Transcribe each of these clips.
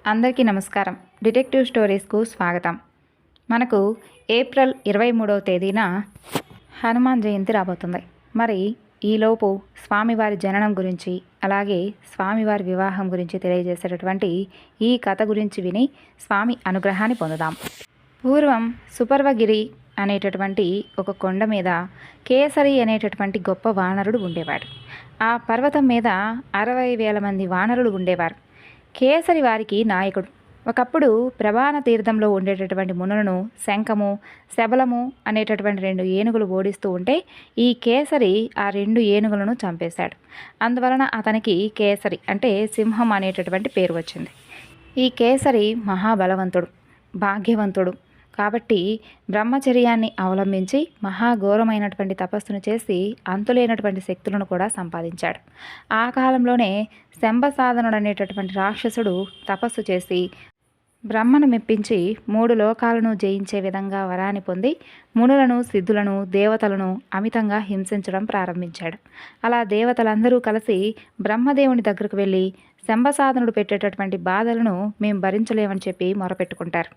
అందరికీ నమస్కారం. డిటెక్టివ్ స్టోరీస్కు స్వాగతం. మనకు ఏప్రిల్ 23వ తేదీన హనుమాన్ జయంతి రాబోతుంది. మరి ఈలోపు స్వామివారి జననం గురించి, అలాగే స్వామివారి వివాహం గురించి తెలియజేసేటటువంటి ఈ కథ గురించి విని స్వామి అనుగ్రహాన్ని పొందుదాం. పూర్వం సుపర్వగిరి అనేటటువంటి ఒక కొండ మీద కేసరి అనేటటువంటి గొప్ప వానరుడు ఉండేవాడు. ఆ పర్వతం మీద 60,000 మంది వానరులు ఉండేవారు. కేసరి వారికి నాయకుడు. ఒకప్పుడు ప్రభాన తీర్థంలో ఉండేటటువంటి మునులను శంఖము, శబలము అనేటటువంటి 2 ఏనుగులు ఓడిస్తూ ఉంటే ఈ కేసరి ఆ 2 ఏనుగులను చంపేశాడు. అందువలన అతనికి కేసరి అంటే సింహం అనేటటువంటి పేరు వచ్చింది. ఈ కేసరి మహాబలవంతుడు, భాగ్యవంతుడు కాబట్టి బ్రహ్మచర్యాన్ని అవలంబించి మహాఘోరమైనటువంటి తపస్సును చేసి అంతులేనటువంటి శక్తులను కూడా సంపాదించాడు. ఆ కాలంలోనే శంభసాధనుడు అనేటటువంటి రాక్షసుడు తపస్సు చేసి బ్రహ్మను మెప్పించి 3 లోకాలను జయించే విధంగా వరాన్ని పొంది మునులను, సిద్ధులను, దేవతలను అమితంగా హింసించడం ప్రారంభించాడు. అలా దేవతలందరూ కలిసి బ్రహ్మదేవుని దగ్గరకు వెళ్ళి శంభసాధనుడు పెట్టేటటువంటి బాధలను మేము భరించలేమని చెప్పి మొరపెట్టుకుంటారు.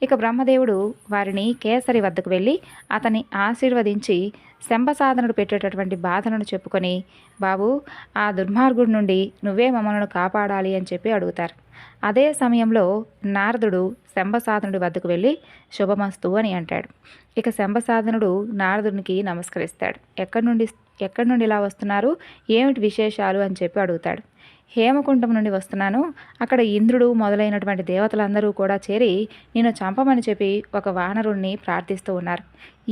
ఇక బ్రహ్మదేవుడు వారిని కేసరి వద్దకు వెళ్ళి అతన్ని ఆశీర్వదించి శంభసాధనుడు పెట్టేటటువంటి బాధలను చెప్పుకొని, బాబు ఆ దుర్మార్గుడి నుండి నువ్వే మమ్మల్ని కాపాడాలి అని చెప్పి అడుగుతారు. అదే సమయంలో నారదుడు శంభసాధనుడి వద్దకు వెళ్ళి శుభమస్తు అని అంటాడు. ఇక శంభసాధనుడు నారదునికి నమస్కరిస్తాడు. ఎక్కడి నుండి ఇలా వస్తున్నారు, ఏమిటి విశేషాలు అని చెప్పి అడుగుతాడు. హేమకుంఠం నుండి వస్తున్నాను, అక్కడ ఇంద్రుడు మొదలైనటువంటి దేవతలందరూ కూడా చేరి నేను చంపమని చెప్పి ఒక వానరుణ్ణి ప్రార్థిస్తూ ఉన్నారు.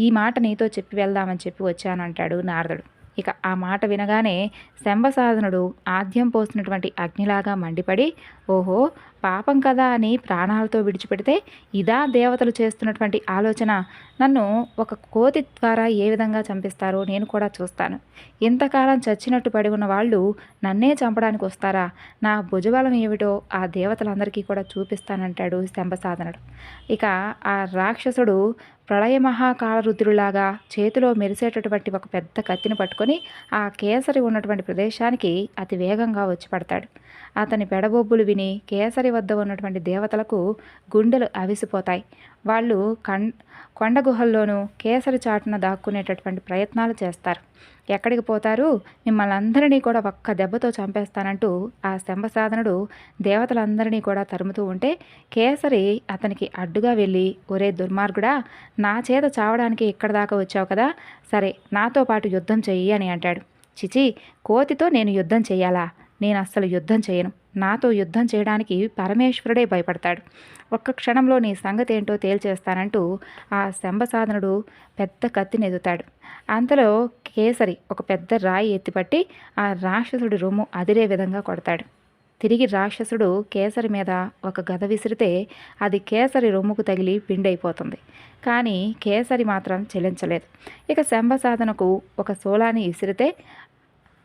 ఈ మాట నీతో చెప్పి వెళ్దామని చెప్పి వచ్చానంటాడు నారదుడు. ఇక ఆ మాట వినగానే శంభసాధనుడు ఆద్యం పోసినటువంటి అగ్నిలాగా మండిపడి, ఓహో పాపం కదా అని ప్రాణాలతో విడిచిపెడితే ఇదా దేవతలు చేస్తున్నటువంటి ఆలోచన, నన్ను ఒక కోతి ద్వారా ఏ విధంగా చంపిస్తారో నేను కూడా చూస్తాను. ఇంతకాలం చచ్చినట్టు పడి ఉన్న వాళ్ళు నన్నే చంపడానికి వస్తారా, నా భుజబలం ఏమిటో ఆ దేవతలందరికీ కూడా చూపిస్తానంటాడు శంభసాధనుడు. ఇక ఆ రాక్షసుడు ప్రళయ మహాకాలరుద్రులాగా చేతిలో మెరిసేటటువంటి ఒక పెద్ద కత్తిని పట్టుకొని ఆ కేసరి ఉన్నటువంటి ప్రదేశానికి అతి వేగంగా వచ్చి పడతాడు. అతని పెడబొబ్బులు విని కేసరి వద్ద ఉన్నటువంటి దేవతలకు గుండెలు అవిసిపోతాయి. వాళ్ళు కొండ గుహల్లోనూ కేసరి చాటున దాక్కునేటటువంటి ప్రయత్నాలు చేస్తారు. ఎక్కడికి పోతారు, మిమ్మల్ని అందరినీ కూడా ఒక్క దెబ్బతో చంపేస్తానంటూ ఆ శంభసాధనుడు దేవతలందరినీ కూడా తరుముతూ ఉంటే కేసరి అతనికి అడ్డుగా వెళ్ళి, ఒరే దుర్మార్గుడా, నా చేత చావడానికి ఇక్కడి దాకా వచ్చావు కదా, సరే నాతో పాటు యుద్ధం చెయ్యి అని అంటాడు. చిచి, కోతితో నేను యుద్ధం చెయ్యాలా, నేను అస్సలు యుద్ధం చేయను, నాతో యుద్ధం చేయడానికి పరమేశ్వరుడే భయపడతాడు, ఒక్క క్షణంలో నీ సంగతి ఏంటో తేల్చేస్తానంటూ ఆ శంభసాధనుడు పెద్ద కత్తిని ఎదుతాడు. అంతలో కేసరి ఒక పెద్ద రాయి ఎత్తిపట్టి ఆ రాక్షసుడి రొమ్ము అదిరే విధంగా కొడతాడు. తిరిగి రాక్షసుడు కేసరి మీద ఒక గద విసిరితే అది కేసరి రొమ్ముకు తగిలి పిండైపోతుంది. కానీ కేసరి మాత్రం చెలించలేదు. ఇక శంభసాధనకు ఒక శూలాన్ని విసిరితే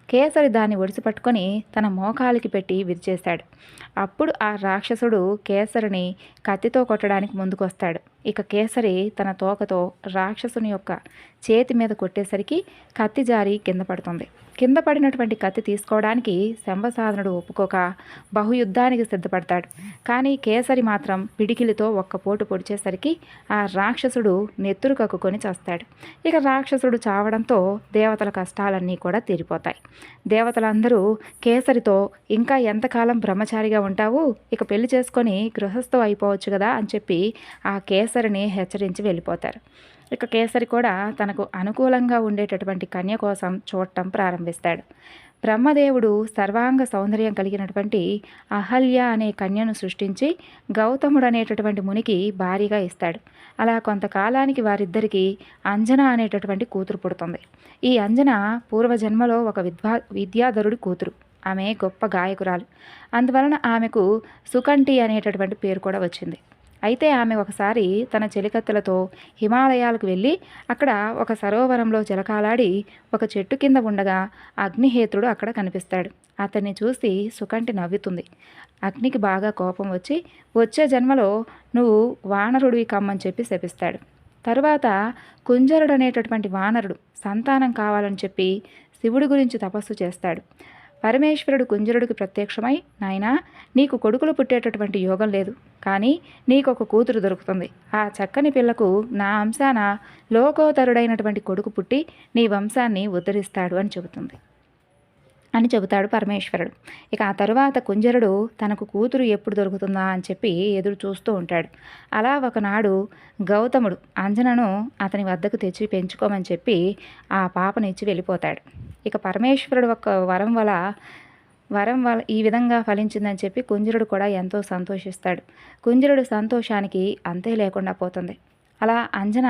కేసరి దాన్ని ఒడిసి పట్టుకొని తన మోకాలికి పెట్టి విరిచేశాడు. అప్పుడు ఆ రాక్షసుడు కేసరిని కత్తితో కొట్టడానికి ముందుకొస్తాడు. ఇక కేసరి తన తోకతో రాక్షసుని యొక్క చేతి మీద కొట్టేసరికి కత్తి జారి కింద పడుతుంది. కింద పడినటువంటి కత్తి తీసుకోవడానికి శంభసాధనుడు ఒప్పుకోక బహుయుద్ధానికి సిద్ధపడతాడు. కానీ కేసరి మాత్రం పిడికిలితో ఒక్క పోటు పొడిచేసరికి ఆ రాక్షసుడు నెత్తురు కక్కుకొని చస్తాడు. ఇక రాక్షసుడు చావడంతో దేవతల కష్టాలన్నీ కూడా తీరిపోతాయి. దేవతలందరూ కేసరితో, ఇంకా ఎంతకాలం బ్రహ్మచారిగా ఉంటావు, ఇక పెళ్లి చేసుకొని గృహస్థం అయిపోవచ్చు కదా అని చెప్పి ఆ కేసరిని హెచ్చరించి వెళ్ళిపోతారు. ఇక కేసరి కూడా తనకు అనుకూలంగా ఉండేటటువంటి కన్య కోసం చూడటం ప్రారంభిస్తాడు. బ్రహ్మదేవుడు సర్వాంగ సౌందర్యం కలిగినటువంటి అహల్య అనే కన్యను సృష్టించి గౌతముడు అనేటటువంటి మునికి భారీగా ఇస్తాడు. అలా కొంతకాలానికి వారిద్దరికీ అంజన అనేటటువంటి కూతురు పుడుతుంది. ఈ అంజన పూర్వజన్మలో ఒక విద్యాధరుడి కూతురు. ఆమె గొప్ప గాయకురాలు. అందువలన ఆమెకు సుకంఠి అనేటటువంటి పేరు కూడా వచ్చింది. అయితే ఆమె ఒకసారి తన చెలికత్తెలతో హిమాలయాలకు వెళ్ళి అక్కడ ఒక సరోవరంలో జలకాలాడి ఒక చెట్టు కింద ఉండగా అగ్నిహేత్రుడు అక్కడ కనిపిస్తాడు. అతన్ని చూసి సుకంఠి నవ్వుతుంది. అగ్నికి బాగా కోపం వచ్చి వచ్చే జన్మలో నువ్వు వానరుడివి కమ్మని చెప్పి శపిస్తాడు. తరువాత కుంజరుడు అనేటటువంటి వానరుడు సంతానం కావాలని చెప్పి శివుడి గురించి తపస్సు చేస్తాడు. పరమేశ్వరుడు కుంజరుడికి ప్రత్యక్షమై, నాయనా, నీకు కొడుకులు పుట్టేటటువంటి యోగం లేదు, కానీ నీకొక కూతురు దొరుకుతుంది. ఆ చక్కని పిల్లకు నా అంశాన లోకోతరుడైనటువంటి కొడుకు పుట్టి నీ వంశాన్ని ఉద్ధరిస్తాడు అని చెబుతాడు పరమేశ్వరుడు. ఇక ఆ తరువాత కుంజరుడు తనకు కూతురు ఎప్పుడు దొరుకుతుందా అని చెప్పి ఎదురు చూస్తూ ఉంటాడు. అలా ఒకనాడు గౌతముడు అంజనను అతని వద్దకు తెచ్చి పెంచుకోమని చెప్పి ఆ పాపనిచ్చి వెళ్ళిపోతాడు. ఇక పరమేశ్వరుడు ఒక వరం వల్ల ఈ విధంగా ఫలించిందని చెప్పి కుంజరుడు కూడా ఎంతో సంతోషిస్తాడు. కుంజరుడు సంతోషానికి అంతే లేకుండా పోతుంది. అలా అంజన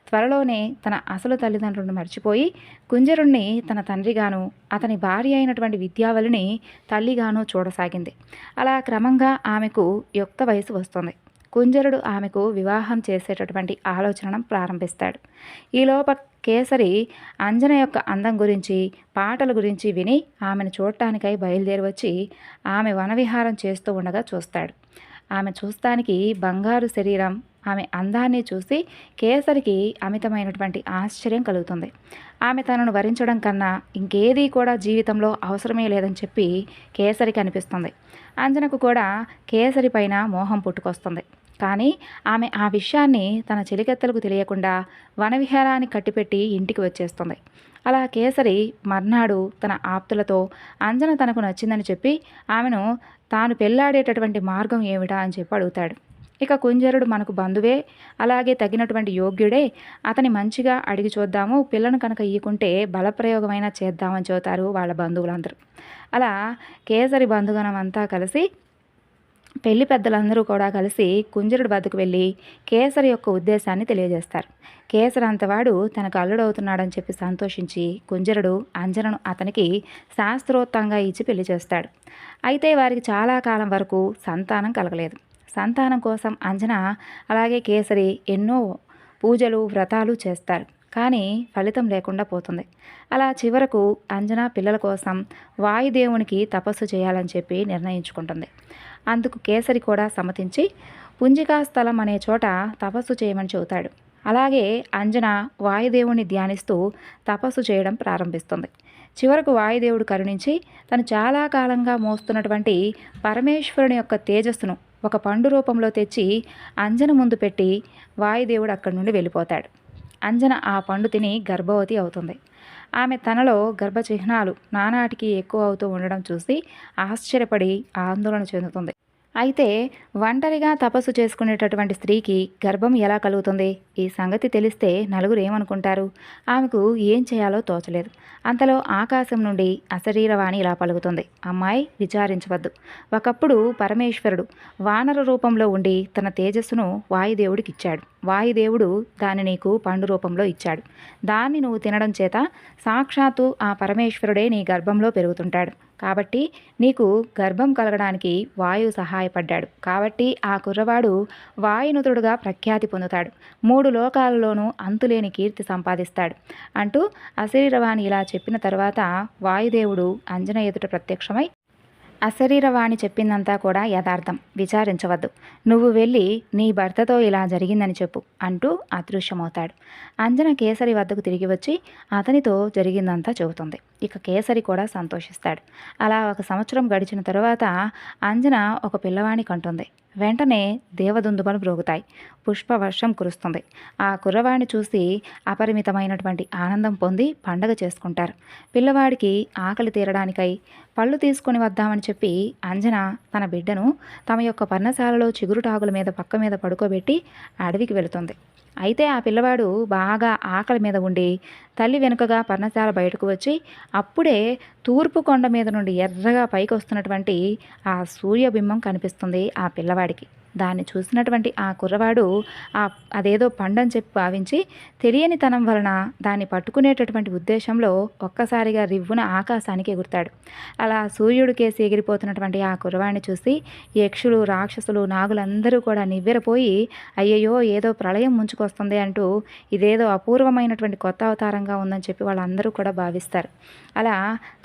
త్వరలోనే తన అసలు తల్లిదండ్రులను మర్చిపోయి కుంజరుణ్ణి తన తండ్రిగాను, అతని భార్య అయినటువంటి విద్యావళిని తల్లిగాను చూడసాగింది. అలా క్రమంగా ఆమెకు యుక్త వయసు వస్తుంది. కుంజరుడు ఆమెకు వివాహం చేసేటటువంటి ఆలోచనను ప్రారంభిస్తాడు. ఈలోప కేసరి అంజన యొక్క అందం గురించి, పాటల గురించి విని ఆమెను చూడటానికై బయలుదేరి వచ్చి ఆమె వనవిహారం చేస్తూ ఉండగా చూస్తాడు. ఆమె చూస్తానికి బంగారు శరీరం, ఆమె అందాన్ని చూసి కేసరికి అమితమైనటువంటి ఆశ్చర్యం కలుగుతుంది. ఆమె తనను వరించడం కన్నా ఇంకేదీ కూడా జీవితంలో అవసరమే లేదని చెప్పి కేసరికి అనిపిస్తుంది. అంజనకు కూడా కేసరి పైన మోహం పుట్టుకొస్తుంది. కానీ ఆమె ఆ విషయాన్ని తన చెలికెత్తలకు తెలియకుండా వనవిహారాన్ని కట్టిపెట్టి ఇంటికి వచ్చేస్తుంది. అలా కేసరి మర్నాడు తన ఆప్తులతో అంజన తనకు నచ్చిందని చెప్పి ఆమెను తాను పెళ్లాడేటటువంటి మార్గం ఏమిటా అని చెప్పి అడుగుతాడు. ఇక కుంజరుడు మనకు బంధువే, అలాగే తగినటువంటి యోగ్యుడే, అతని మంచిగా అడిగి చూద్దాము, పిల్లను కనుక ఇయ్యకుంటే బలప్రయోగమైనా చేద్దామని చెబుతారు వాళ్ళ బంధువులందరూ. అలా కేసరి బంధుగణం అంతా కలిసి, పెళ్లి పెద్దలందరూ కూడా కలిసి కుంజరుడి వద్దకు వెళ్ళి కేసరి యొక్క ఉద్దేశాన్ని తెలియజేస్తారు. కేసరి అంతవాడు తనకు అల్లుడవుతున్నాడని చెప్పి సంతోషించి కుంజరుడు అంజనను అతనికి శాస్త్రోక్తంగా ఇచ్చి పెళ్లి చేస్తాడు. అయితే వారికి చాలా కాలం వరకు సంతానం కలగలేదు. సంతానం కోసం అంజన అలాగే కేసరి ఎన్నో పూజలు వ్రతాలు చేస్తారు. కానీ ఫలితం లేకుండా పోతుంది. అలా చివరకు అంజన పిల్లల కోసం వాయుదేవునికి తపస్సు చేయాలని చెప్పి నిర్ణయించుకుంటుంది. అందుకు కేసరి కూడా సమ్మతించి పుంజికా స్థలం అనే చోట తపస్సు చేయమని చెబుతాడు. అలాగే అంజన వాయుదేవుని ధ్యానిస్తూ తపస్సు చేయడం ప్రారంభిస్తుంది. చివరకు వాయుదేవుడు కరుణించి తను చాలా కాలంగా మోస్తున్నటువంటి పరమేశ్వరుని యొక్క తేజస్సును ఒక పండు రూపంలో తెచ్చి అంజన ముందు పెట్టి వాయుదేవుడు అక్కడి నుండి వెళ్ళిపోతాడు. అంజన ఆ పండు తిని గర్భవతి అవుతుంది. ఆమె తనలో గర్భచిహ్నాలు నానాటికి ఎక్కువ అవుతూ ఉండడం చూసి ఆశ్చర్యపడి ఆందోళన చెందుతుంది. అయితే ఒంటరిగా తపస్సు చేసుకునేటటువంటి స్త్రీకి గర్భం ఎలా కలుగుతుంది? ఈ సంగతి తెలిస్తే నలుగురు ఏమనుకుంటారు? ఆమెకు ఏం చేయాలో తోచలేదు. అంతలో ఆకాశం నుండి అశరీరవాణి ఇలా పలుకుతుంది, అమ్మాయి, విచారించవద్దు. ఒకప్పుడు పరమేశ్వరుడు వానర రూపంలో ఉండి తన తేజస్సును వాయుదేవుడికి ఇచ్చాడు. వాయుదేవుడు దాన్ని నీకు పండు రూపంలో ఇచ్చాడు. దాన్ని నువ్వు తినడం చేత సాక్షాత్తు ఆ పరమేశ్వరుడే నీ గర్భంలో పెరుగుతుంటాడు. కాబట్టి నీకు గర్భం కలగడానికి వాయువు సహాయపడ్డాడు. కాబట్టి ఆ కుర్రవాడు వాయునుతుడుగా ప్రఖ్యాతి పొందుతాడు. 3 లోకాలలోనూ అంతులేని కీర్తి సంపాదిస్తాడు అంటూ అశరీరవాణి ఇలా చెప్పిన తర్వాత వాయుదేవుడు అంజన ఎదుట ప్రత్యక్షమై, అశరీరవాణి చెప్పిందంతా కూడా యథార్థం, విచారించవద్దు. నువ్వు వెళ్ళి నీ భర్తతో ఇలా జరిగిందని చెప్పు అంటూ అదృశ్యమవుతాడు. అంజన కేసరి వద్దకు తిరిగి వచ్చి అతనితో జరిగిందంతా చెబుతుంది. ఇక కేసరి కూడా సంతోషిస్తాడు. అలా 1 సంవత్సరం గడిచిన తరువాత అంజన ఒక పిల్లవాణి కంటుంది. వెంటనే దేవదుందుబలు బ్రోగుతాయి. పుష్పవర్షం కురుస్తుంది. ఆ కుర్రవాణ్ణి చూసి అపరిమితమైనటువంటి ఆనందం పొంది పండగ చేసుకుంటారు. పిల్లవాడికి ఆకలి తీరడానికై పళ్ళు తీసుకొని వద్దామని చెప్పి అంజన తన బిడ్డను తమ యొక్క పర్ణశాలలో చిగురుటాకుల మీద పక్క మీద పడుకోబెట్టి అడవికి వెళుతుంది. అయితే ఆ పిల్లవాడు బాగా ఆకలి మీద ఉండి తల్లి వెనుకగా పర్ణశాల బయటకు వచ్చి అప్పుడే తూర్పు కొండ మీద నుండి ఎర్రగా పైకి వస్తున్నటువంటి ఆ సూర్యబింబం కనిపిస్తుంది ఆ పిల్లవాడికి. దాన్ని చూసినటువంటి ఆ కుర్రవాడు అదేదో పండని చెప్పి భావించి తెలియనితనం వలన దాన్ని పట్టుకునేటటువంటి ఉద్దేశంలో ఒక్కసారిగా రివ్వున ఆకాశానికి ఎగురుతాడు. అలా సూర్యుడికేసి ఎగిరిపోతున్నటువంటి ఆ కుర్రవాడిని చూసి యక్షులు, రాక్షసులు, నాగులందరూ కూడా నివ్వెరపోయి అయ్యయ్యో ఏదో ప్రళయం ముంచుకొస్తుంది అంటూ ఇదేదో అపూర్వమైనటువంటి కొత్త అవతారంగా ఉందని చెప్పి వాళ్ళందరూ కూడా భావిస్తారు. అలా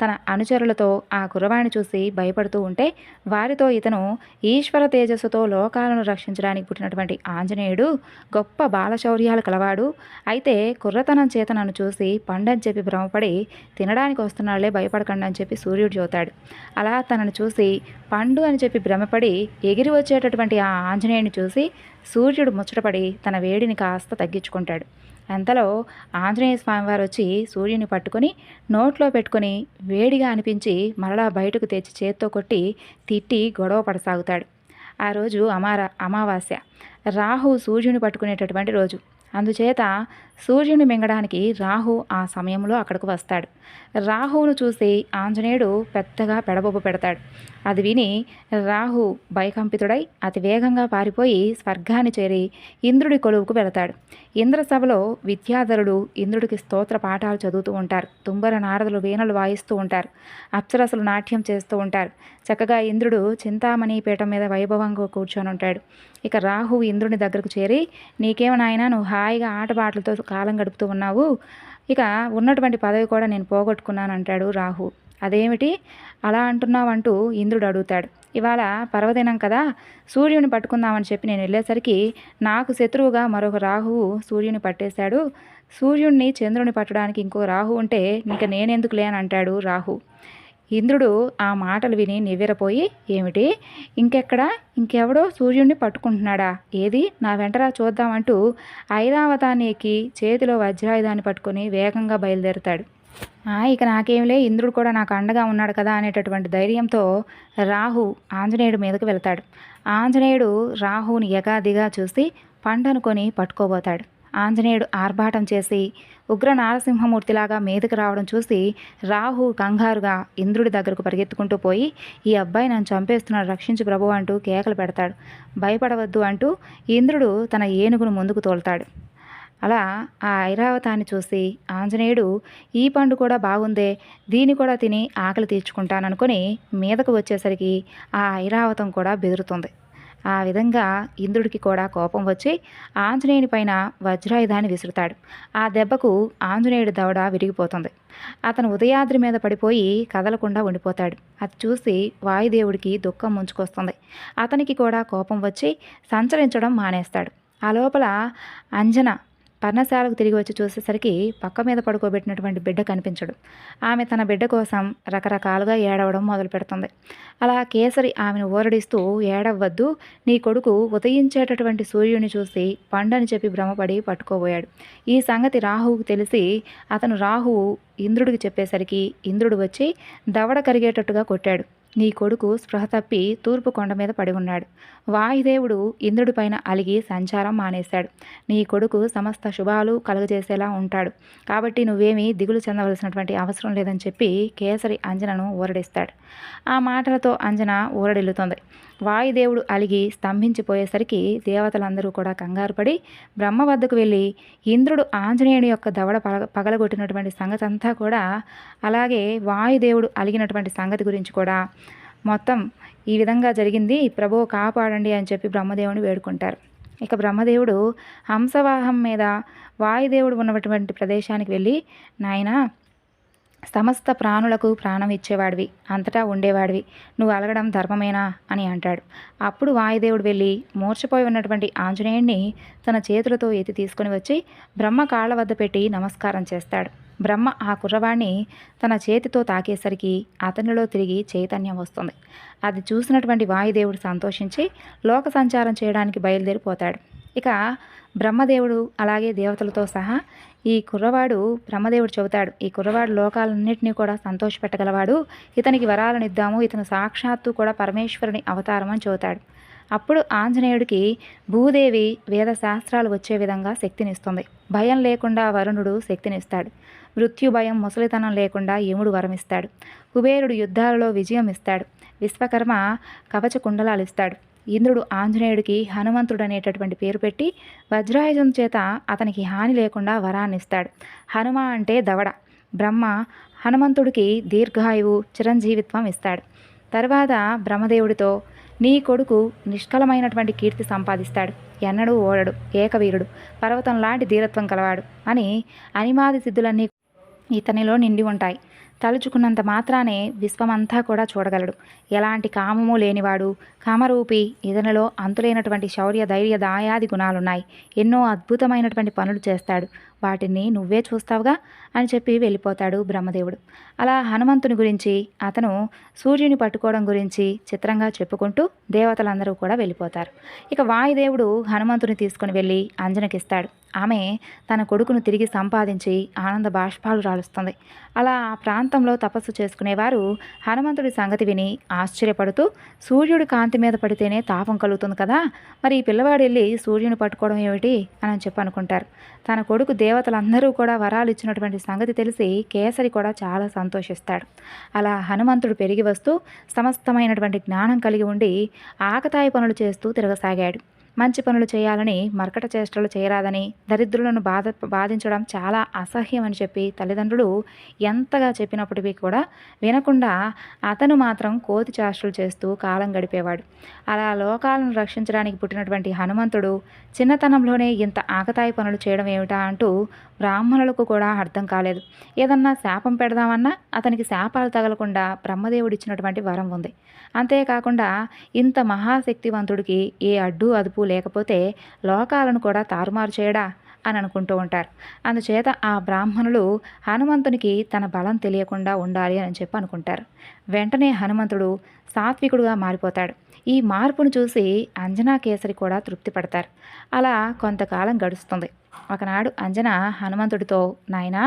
తన అనుచరులతో ఆ కుర్రవాణ్ణి చూసి భయపడుతూ ఉంటే వారితో ఇతను ఈశ్వర తేజస్సుతో లోక లోకాలను రక్షించడానికి పుట్టినటువంటి ఆంజనేయుడు గొప్ప బాలశౌర్యాలు కలవాడు. అయితే కుర్రతనం చేత నన్ను చూసి పండని చెప్పి భ్రమపడి తినడానికి వస్తున్నాళ్లే, భయపడకండి అని చెప్పి సూర్యుడు చెబుతాడు. అలా తనను చూసి పండు అని చెప్పి భ్రమపడి ఎగిరి వచ్చేటటువంటి ఆ ఆంజనేయుని చూసి సూర్యుడు ముచ్చటపడి తన వేడిని కాస్త తగ్గించుకుంటాడు. అంతలో ఆంజనేయ స్వామివారు వచ్చి సూర్యుని పట్టుకొని నోట్లో పెట్టుకొని వేడిగా అనిపించి మరలా బయటకు తెచ్చి చేత్తో కొట్టి తిట్టి గొడవ పడసాగుతాడు. ఆ రోజు అమావాస్య, రాహు సూర్యుని పట్టుకునేటటువంటి రోజు. అందుచేత సూర్యుని మింగడానికి రాహు ఆ సమయంలో అక్కడికి వస్తాడు. రాహువును చూసి ఆంజనేయుడు పెద్దగా పెడబొబ్బు పెడతాడు. అది విని రాహు భయకంపితుడై అతి వేగంగా పారిపోయి స్వర్గాన్ని చేరి ఇంద్రుడి కొలువుకు వెళతాడు. ఇంద్రసభలో విద్యాధరుడు ఇంద్రుడికి స్తోత్ర పాఠాలు చదువుతూ ఉంటారు. తుంబర నారదులు వీణలు వాయిస్తూ ఉంటారు. అప్సరసలు నాట్యం చేస్తూ ఉంటారు. చక్కగా ఇంద్రుడు చింతామణి పీఠం మీద వైభవంగా కూర్చొని ఉంటాడు. ఇక రాహు ఇంద్రుని దగ్గరకు చేరి, నీకేమో నాయనా, నువ్వు హాయిగా ఆటపాటలతో కాలం గడుపుతూ ఉన్నావు, ఇక ఉన్నటువంటి పదవి కూడా నేను పోగొట్టుకున్నాను అంటాడు రాహు. అదేమిటి అలా అంటున్నావంటూ ఇంద్రుడు అడుగుతాడు. ఇవాళ పర్వదినం కదా, సూర్యుని పట్టుకుందామని చెప్పి నేను వెళ్ళేసరికి నాకు శత్రువుగా మరొక రాహువు సూర్యుని పట్టేశాడు. సూర్యుడిని చంద్రుని పట్టడానికి ఇంకో రాహు ఉంటే ఇంక నేనెందుకు లేని అంటాడు రాహు. ఇంద్రుడు ఆ మాటలు విని నివ్వెరపోయి, ఏమిటి, ఇంకెవడో సూర్యుడిని పట్టుకుంటున్నాడా, ఏది నా వెంటరా చూద్దామంటూ ఐరావతాన్ని ఎక్కి చేతిలో వజ్రాయుధాన్ని పట్టుకొని వేగంగా బయలుదేరుతాడు. ఇక నాకేంలే, ఇంద్రుడు కూడా నాకు అండగా ఉన్నాడు కదా అనేటటువంటి ధైర్యంతో రాహు ఆంజనేయుడి మీదకు వెళ్తాడు. ఆంజనేయుడు రాహుని ఎగాదిగా చూసి పండనుకొని పట్టుకోబోతాడు. ఆంజనేయుడు ఆర్భాటం చేసి ఉగ్ర నారసింహమూర్తిలాగా మీదకి రావడం చూసి రాహు కంగారుగా ఇంద్రుడి దగ్గరకు పరిగెత్తుకుంటూ పోయి, ఈ అబ్బాయి నన్ను చంపేస్తున్నాడు, రక్షించు ప్రభు అంటూ కేకలు పెడతాడు. భయపడవద్దు అంటూ ఇంద్రుడు తన ఏనుగును ముందుకు తోలుతాడు. అలా ఆ ఐరావతాన్ని చూసి ఆంజనేయుడు, ఈ పండు కూడా బాగుందే, దీన్ని కూడా తిని ఆకలి తీర్చుకుంటాననుకొని మీదకు వచ్చేసరికి ఆ ఐరావతం కూడా బెదురుతుంది. ఆ విధంగా ఇంద్రుడికి కూడా కోపం వచ్చి ఆంజనేయుని పైన వజ్రాయుధాన్ని విసురుతాడు. ఆ దెబ్బకు ఆంజనేయుడి దవడ విరిగిపోతుంది. అతను ఉదయాద్రి మీద పడిపోయి కదలకుండా ఉండిపోతాడు. అది చూసి వాయుదేవుడికి దుఃఖం ముంచుకొస్తుంది. అతనికి కూడా కోపం వచ్చి సంచరించడం మానేస్తాడు. ఆ లోపల అంజన పర్ణశాలకు తిరిగి వచ్చి చూసేసరికి పక్క మీద పడుకోబెట్టినటువంటి బిడ్డ కనిపించడు. ఆమె తన బిడ్డ కోసం రకరకాలుగా ఏడవడం మొదలు పెడుతుంది. అలా కేసరి ఆమెను ఊరడిస్తూ, ఏడవద్దు, నీ కొడుకు ఉదయించేటటువంటి సూర్యుని చూసి పండని చెప్పి భ్రమపడి పట్టుకోబోయాడు. ఈ సంగతి రాహువుకు తెలిసి అతను రాహువు ఇంద్రుడికి చెప్పేసరికి ఇంద్రుడు వచ్చి దవడ కరిగేటట్టుగా కొట్టాడు. నీ కొడుకు స్పృహ తప్పి తూర్పు కొండ మీద పడి ఉన్నాడు. వాయుదేవుడు ఇంద్రుడిపైన అలిగి సంచారం మానేశాడు. నీ కొడుకు సమస్త శుభాలు కలుగజేసేలా ఉంటాడు, కాబట్టి నువ్వేమీ దిగులు చెందవలసినటువంటి అవసరం లేదని చెప్పి కేసరి అంజనను ఊరడిస్తాడు. ఆ మాటలతో అంజన ఊరడిల్లుతుంది. వాయుదేవుడు అలిగి స్తంభించిపోయేసరికి దేవతలందరూ కూడా కంగారుపడి బ్రహ్మ వద్దకు వెళ్ళి ఇంద్రుడు ఆంజనేయుని యొక్క దవడ పగలగొట్టినటువంటి సంగతి అంతా కూడా, అలాగే వాయుదేవుడు అలిగినటువంటి సంగతి గురించి కూడా మొత్తం ఈ విధంగా జరిగింది, ప్రభువు కాపాడండి అని చెప్పి బ్రహ్మదేవుని వేడుకుంటారు. ఇక బ్రహ్మదేవుడు హంసవాహం మీద వాయుదేవుడు ఉన్నటువంటి ప్రదేశానికి వెళ్ళి, నాయనా, సమస్త ప్రాణులకు ప్రాణం ఇచ్చేవాడివి, అంతటా ఉండేవాడివి, నువ్వు అలగడం ధర్మమేనా అని అంటాడు. అప్పుడు వాయుదేవుడు వెళ్ళి మూర్ఛపోయి ఉన్నటువంటి ఆంజనేయుడిని తన చేతులతో ఎత్తి తీసుకొని వచ్చి బ్రహ్మ కాళ్ళ వద్ద పెట్టి నమస్కారం చేస్తాడు. బ్రహ్మ ఆ కుర్రవాణ్ణి తన చేతితో తాకేసరికి అతనిలో తిరిగి చైతన్యం వస్తుంది. అది చూసినటువంటి వాయుదేవుడు సంతోషించి లోక సంచారం చేయడానికి బయలుదేరిపోతాడు. ఇక బ్రహ్మదేవుడు అలాగే దేవతలతో సహా ఈ కుర్రవాడు, బ్రహ్మదేవుడు చెబుతాడు, ఈ కుర్రవాడు లోకాలన్నింటినీ కూడా సంతోషపెట్టగలవాడు, ఇతనికి వరాలను ఇద్దాము, ఇతను సాక్షాత్తు కూడా పరమేశ్వరుని అవతారం అని చెబుతాడు. అప్పుడు ఆంజనేయుడికి భూదేవి వేద శాస్త్రాలు వచ్చే విధంగా శక్తినిస్తుంది. భయం లేకుండా వరుణుడు శక్తినిస్తాడు. మృత్యు భయం, ముసలితనం లేకుండా యముడు వరమిస్తాడు. కుబేరుడు యుద్ధాలలో విజయం ఇస్తాడు. విశ్వకర్మ కవచ కుండలాలు ఇస్తాడు. ఇంద్రుడు ఆంజనేయుడికి హనుమంతుడు అనేటటువంటి పేరు పెట్టి వజ్రాయుధం చేత అతనికి హాని లేకుండా వరాన్ని ఇస్తాడు. హనుమ అంటే దవడ. బ్రహ్మ హనుమంతుడికి దీర్ఘాయువు, చిరంజీవిత్వం ఇస్తాడు. తర్వాత బ్రహ్మదేవుడితో, నీ కొడుకు నిష్కలమైనటువంటి కీర్తి సంపాదిస్తాడు, ఎన్నడూ ఓడడు, ఏకవీరుడు, పర్వతం లాంటి ధీరత్వం కలవాడు అని అనిమాది సిద్ధులన్నీ ఇతనిలో నిండి ఉంటాయి. తలుచుకున్నంత మాత్రానే విశ్వమంతా కూడా చూడగలడు. ఎలాంటి కామము లేనివాడు, కామరూపి ఇతనిలో అంతులేనటువంటి శౌర్య ధైర్య దాయాది గుణాలున్నాయి. ఎన్నో అద్భుతమైనటువంటి పనులు చేస్తాడు. వాటిని నువ్వే చూస్తావుగా అని చెప్పి వెళ్ళిపోతాడు బ్రహ్మదేవుడు. అలా హనుమంతుని గురించి, అతను సూర్యుని పట్టుకోవడం గురించి చిత్రంగా చెప్పుకుంటూ దేవతలందరూ కూడా వెళ్ళిపోతారు. ఇక వాయుదేవుడు హనుమంతుని తీసుకుని వెళ్ళి అంజనకిస్తాడు. ఆమె తన కొడుకును తిరిగి సంపాదించి ఆనంద బాష్పాలు రాలుస్తుంది. అలా ఆ ప్రాంతంలో తపస్సు చేసుకునేవారు హనుమంతుడి సంగతి విని ఆశ్చర్యపడుతూ, సూర్యుడి కాంతి మీద పడితేనే తాపం కలుగుతుంది కదా, మరి ఈ పిల్లవాడు వెళ్ళి సూర్యుని పట్టుకోవడం ఏమిటి అని చెప్పి అనుకుంటారు. తన కొడుకు దేవతలందరూ కూడా వరాలు ఇచ్చినటువంటి సంగతి తెలిసి కేసరి కూడా చాలా సంతోషిస్తాడు. అలా హనుమంతుడు పెరిగి వస్తూ సమస్తమైనటువంటి జ్ఞానం కలిగి ఉండి ఆకతాయి పనులు చేస్తూ తిరగసాగాడు. మంచి పనులు చేయాలని మర్కట చేష్టలు చేయరాదని, దరిద్రులను బాధించడం చాలా అసహ్యం అని చెప్పి తల్లిదండ్రులు ఎంతగా చెప్పినప్పటికీ కూడా వినకుండా అతను మాత్రం కోతి చేష్టలు చేస్తూ కాలం గడిపేవాడు. అలా లోకాలను రక్షించడానికి పుట్టినటువంటి హనుమంతుడు చిన్నతనంలోనే ఇంత ఆకతాయి పనులు చేయడం ఏమిటా అంటూ బ్రాహ్మణులకు కూడా అర్థం కాలేదు. ఏదన్నా శాపం పెడదామన్నా అతనికి శాపాలు తగలకుండా బ్రహ్మదేవుడిచ్చినటువంటి వరం ఉంది. అంతేకాకుండా ఇంత మహాశక్తివంతుడికి ఏ అడ్డు అదుపు లేకపోతే లోకాలను కూడా తారుమారు చేయడా అని అనుకుంటూ ఉంటారు. అందుచేత ఆ బ్రాహ్మణులు హనుమంతునికి తన బలం తెలియకుండా ఉండాలి అని చెప్పి అనుకుంటారు. వెంటనే హనుమంతుడు సాత్వికుడుగా మారిపోతాడు. ఈ మార్పును చూసి అంజనా కేసరి కూడా తృప్తి పడతారు. అలా కొంతకాలం గడుస్తుంది. ఒకనాడు అంజన హనుమంతుడితో, నాయనా,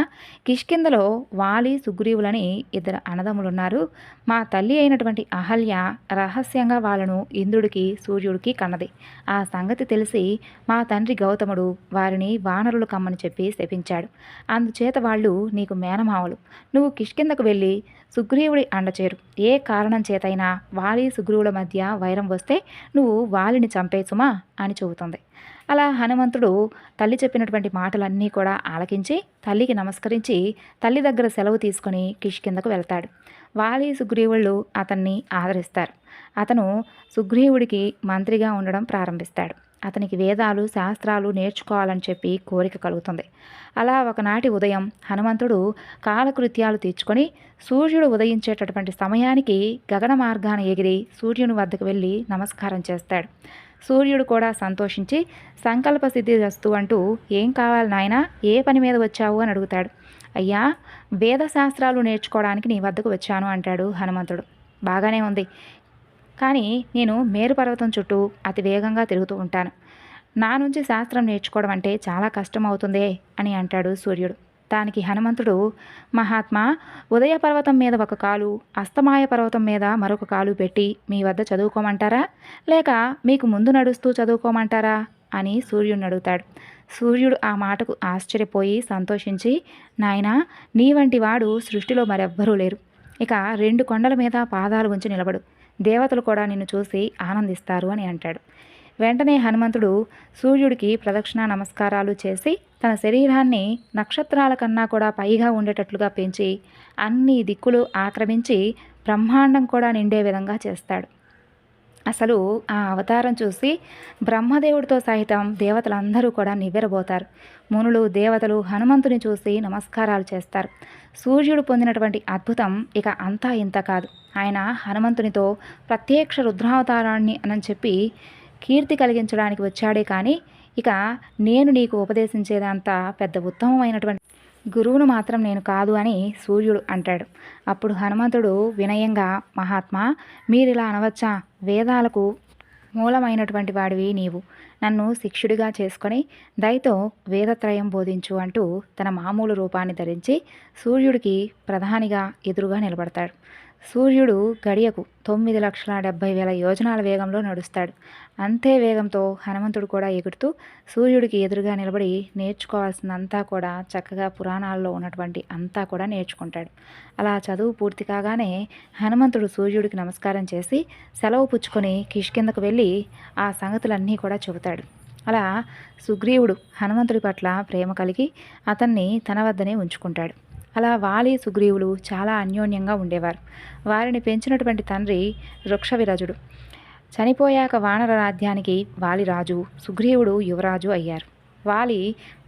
కిష్కిందలో వాలి సుగ్రీవులని ఇద్దరు అన్నదమ్ములున్నారు. మా తల్లి అయినటువంటి అహల్య రహస్యంగా వాళ్ళను ఇంద్రుడికి సూర్యుడికి కన్నది. ఆ సంగతి తెలిసి మా తండ్రి గౌతముడు వారిని వానరులు కమ్మని చెప్పి శపించాడు. అందుచేత వాళ్ళు నీకు మేనమావలు. నువ్వు కిష్కిందకు వెళ్ళి సుగ్రీవుడి అండచేరు. ఏ కారణం చేతైనా వాలి సుగ్రీవుల మధ్య వైరం వస్తే నువ్వు వాలిని చంపేసుమా అని చెబుతుంది. అలా హనుమంతుడు తల్లి చెప్పినటువంటి మాటలన్నీ కూడా ఆలకించి తల్లికి నమస్కరించి తల్లి దగ్గర సెలవు తీసుకొని కిష్కిందకు వెళ్తాడు. వాలి సుగ్రీవుళ్ళు అతన్ని ఆదరిస్తారు. అతను సుగ్రీవుడికి మంత్రిగా ఉండడం ప్రారంభిస్తాడు. అతనికి వేదాలు శాస్త్రాలు నేర్చుకోవాలని చెప్పి కోరిక కలుగుతుంది. అలా ఒకనాటి ఉదయం హనుమంతుడు కాలకృత్యాలు తీర్చుకొని సూర్యుడు ఉదయించేటటువంటి సమయానికి గగన మార్గాన ఎగిరి సూర్యుని వద్దకు వెళ్ళి నమస్కారం చేస్తాడు. సూర్యుడు కూడా సంతోషించి సంకల్ప సిద్ధి వస్తూ అంటూ, ఏం కావాలి నాయనా, ఏ పని మీద వచ్చావు అని అడుగుతాడు. అయ్యా, వేదశాస్త్రాలు నేర్చుకోవడానికి నీ వద్దకు వచ్చాను అంటాడు హనుమంతుడు. బాగానే ఉంది, కానీ నేను మేరు పర్వతం చుట్టూ అతి వేగంగా తిరుగుతూ ఉంటాను. నా నుంచి శాస్త్రం నేర్చుకోవడం అంటే చాలా కష్టం అవుతుందే అని అంటాడు సూర్యుడు. దానికి హనుమంతుడు, మహాత్మా, ఉదయ పర్వతం మీద ఒక కాలు, అస్తమాయ పర్వతం మీద మరొక కాలు పెట్టి మీ వద్ద చదువుకోమంటారా, లేక మీకు ముందు నడుస్తూ చదువుకోమంటారా అని సూర్యుడిని అడుగుతాడు. సూర్యుడు ఆ మాటకు ఆశ్చర్యపోయి సంతోషించి, నాయనా, నీ వంటి వాడు సృష్టిలో మరెవ్వరూ లేరు. ఇక 2 కొండల మీద పాదాలు ఉంచి నిలబడు, దేవతలు కూడా నిన్ను చూసి ఆనందిస్తారు అని అంటాడు. వెంటనే హనుమంతుడు సూర్యుడికి ప్రదక్షిణ నమస్కారాలు చేసి తన శరీరాన్ని నక్షత్రాల కన్నా కూడా పైగా ఉండేటట్లుగా పెంచి అన్ని దిక్కులు ఆక్రమించి బ్రహ్మాండం కూడా నిండే విధంగా చేస్తాడు. అసలు ఆ అవతారం చూసి బ్రహ్మదేవుడితో సహితం దేవతలందరూ కూడా నివ్వెరబోతారు. మునులు దేవతలు హనుమంతుని చూసి నమస్కారాలు చేస్తారు. సూర్యుడు పొందినటువంటి అద్భుతం ఇక అంతా ఇంత కాదు. ఆయన హనుమంతునితో ప్రత్యక్ష రుద్రావతారాన్ని అని చెప్పి కీర్తి కలిగించడానికి వచ్చాడే కానీ ఇక నేను నీకు ఉపదేశించేదంతా పెద్ద ఉత్తమమైనటువంటి గురువును మాత్రం నేను కాదు అని సూర్యుడు అంటాడు. అప్పుడు హనుమంతుడు వినయంగా, మహాత్మా, మీరిలా అనవచ్చా, వేదాలకు మూలమైనటువంటి వాడివి నీవు, నన్ను శిష్యుడిగా చేసుకొని దయతో వేదత్రయం బోధించు అంటూ తన మామూలు రూపాన్ని ధరించి సూర్యుడికి ప్రధానిగా ఎదురుగా నిలబడతాడు. సూర్యుడు గడియకు 9,70,000 యోజనాల వేగంలో నడుస్తాడు. అంతే వేగంతో హనుమంతుడు కూడా ఎగురుతూ సూర్యుడికి ఎదురుగా నిలబడి నేర్చుకోవాల్సిందంతా కూడా చక్కగా పురాణాల్లో ఉన్నటువంటి అంతా కూడా నేర్చుకుంటాడు. అలా చదువు పూర్తి కాగానే హనుమంతుడు సూర్యుడికి నమస్కారం చేసి సెలవు పుచ్చుకొని కిష్కిందకు వెళ్ళి ఆ సంగతులన్నీ కూడా చెబుతాడు. అలా సుగ్రీవుడు హనుమంతుడి పట్ల ప్రేమ కలిగి అతన్ని తన వద్దనే ఉంచుకుంటాడు. అలా వాలి సుగ్రీవులు చాలా అన్యోన్యంగా ఉండేవారు. వారిని పెంచినటువంటి తండ్రి వృక్షవిరజుడు. చనిపోయాక వానర రాజ్యానికి వాలి రాజు, సుగ్రీవుడు యువరాజు అయ్యారు. వాలి